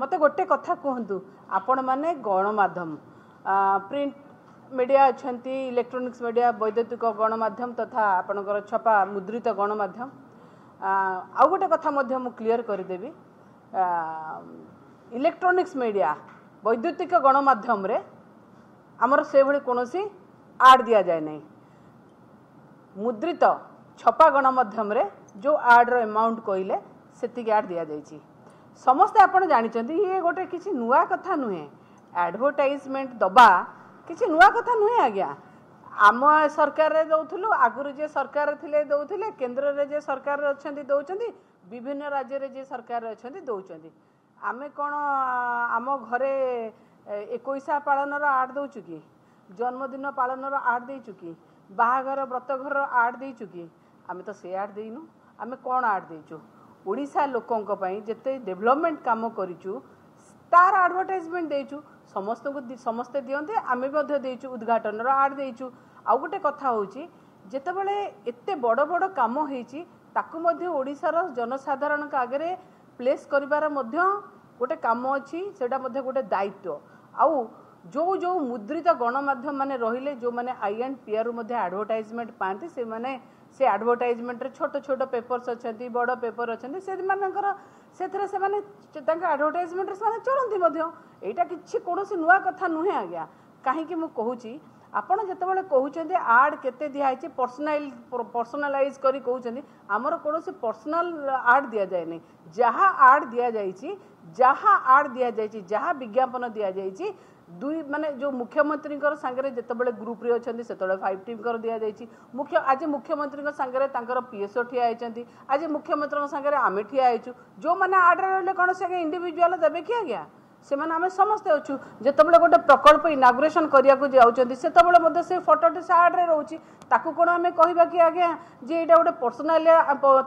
मत गोटे कथा कहतु आपण मैंने गणमाध्यम प्रिंट मीडिया अच्छा इलेक्ट्रोनिक्स मीडिया वैद्युतिक गणमाध्यम तथा आपणकर छपा मुद्रित गणमाध्यम आउ गोटे कथा मु क्लीयर करदेवी इलेक्ट्रोनिक्स मीडिया वैद्युतिक गणमाध्यम रे आमर से भली कोनोसी आड दिया जाए नहीं मुद्रित छपा गणमाध्यम रे जो आड रो अमाउंट कहले सेतिक आड दिया जाइछि समस्ते आपण जानिचंती ये गोटे किछि नुआ कथा नुहे एडवर्टाइजमेंट दबा किछि नुआ कथा नुहे आज्ञा आम सरकार रे दउथुलु आगुरु जे सरकार थिले दउथिले केंद्र रे जे सरकार अछंती दउचंती विभिन्न राज्य रे जे सरकार अछंती दउचंती आमे कोन आम घरे 21 पालन रो आड दउचु की जन्मदिन पालन रो आड देइचु की बाहागर व्रतघर रो आड देइचु की आमे तो से आड देइनु आमे कोन आड देइचु ओडिशा लोकों जिते डेवलपमेंट काम करिचु तार एडवर्टाइजमेंट देइचु समस्त को समस्ते दियंते आमे भी देइचु उद्घाटन रो आड देइचु आ गोटे कथा होची जेते बेले एते बड़ बड़ काम हेची ताकु मध्ये ओडिसा रो जनसाधारण का आगे प्लेस करिवार मध्ये गोटे काम अछि सेटा मध्ये गोटे दायित्व आउ जो जो मुद्रित गणमाध्यम माने रहिले जो माने INPR मध्ये एडवर्टाइजमेंट पांती से माने से एडवर्टाइजमेंट रे छोट छोट पेपर्स अछंती बड़ पेपर अछंती से मानकर सेथरे से माने तांका एडवर्टाइजमेंट रे माने चलंती मध्ये एटा किछि कोनोसी नुआ कथा नुहे आज्ञा काहे कि मु कहूची आपण जेतेबेले कहउचंदी आड केते दिया आइछि पर्सनलाइज करी कहउचंदी हमर कोनोसी पर्सनल आड दिया जाय नै जहा आड दिया जाइछि जहा विज्ञापन दिया जाइछि दुई माने जो मुख्यमंत्री सांगे जितेबाला ग्रुप रे अच्छा से 5 टीम कर दि जाइए मुख्य आज मुख्यमंत्री सांगे PSO ठिया होती आज मुख्यमंत्री सांगे आम ठिया जो मैंने आड्रे रही कौन से इंडिविजुआल देवे कि आज्ञा से मैंने समस्ते अच्छु जितेबाला गोटे प्रकल्प इनाग्रेसन करने जाते से फोटोटी से आड्रे रोचे ताकू कौन आम कहवा कि आज्ञा जे यहाँ गोटे पर्सनाल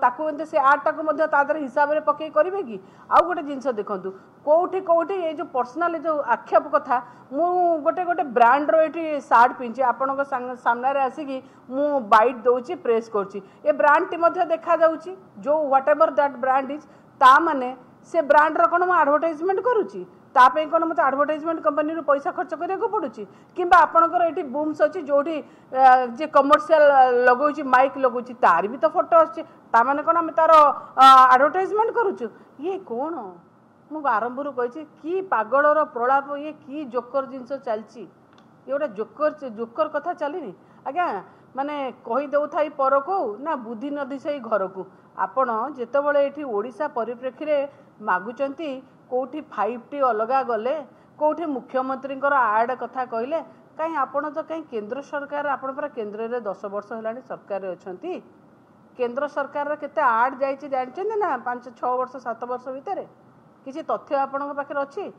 ताकू से आर्ट हिसाब से पकई करेंगे कि आउ गोटे जिनस देखूँ कौटी कौटी ये जो पर्सनाल जो आक्षेप कथा मु गोटे गोटे ब्रांड रो ये सार्ट पिंची आपण सामने आसिकी मु बाइट दौची प्रेस करची ए ब्रांड टी मध्य देखा जाउची जो what ever that brand is ता माने से ब्रांड रो कोन म एडवर्टाइजमेंट करूची तापे कोन मते एडवर्टाइजमेंट कंपनी रो पैसा खर्च करिया को पडुची किबा आपनकर एठी बूम्स अछि जोठी जे कमर्शियल लगौची माइक लगौची तार भी तो फोटो अछि ता माने कोन हम तार एडवर्टाइजमेंट करूछु ये कोन मु आरंभ रु कहिछि की पागलर प्रलाप ये की जोकर जिंस चलची ये गोटे जोकर कथा चलिनी आज्ञा माने कही दउथाई पर को ना बुद्धि न दिसई घर को आपण जेतेबेले एठी ओडिशा परिप्रेक्षी रे मागुचंती कोठी 5T अलगा गले कोठी मुख्यमंत्री आड कथा कहले कहीं आपण तो कहीं केंद्र सरकार आपण पर केंद्र रे 10 वर्ष हेलानी सरकार अछंती केंद्र सरकार केते आड जाईची जानचंदी ना 5-6 वर्ष 7 वर्ष भीतर किसी तथ्य आपण पाखे अच्छी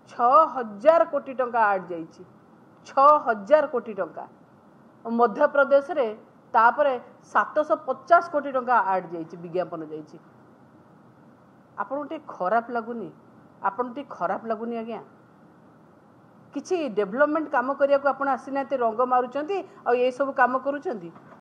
6000 कोटी टंका आड जाईची 6000 कोटी टंका मध्य प्रदेश रे तापरे 750 कोटी टंका आड जाईची विज्ञापन जाईची आपण टे खराब लागुनी आज्ञा किसी डेवलपमेंट काम करिया को आपण आसीनाते रंग मारुचंती आ ये सब काम करूचंती।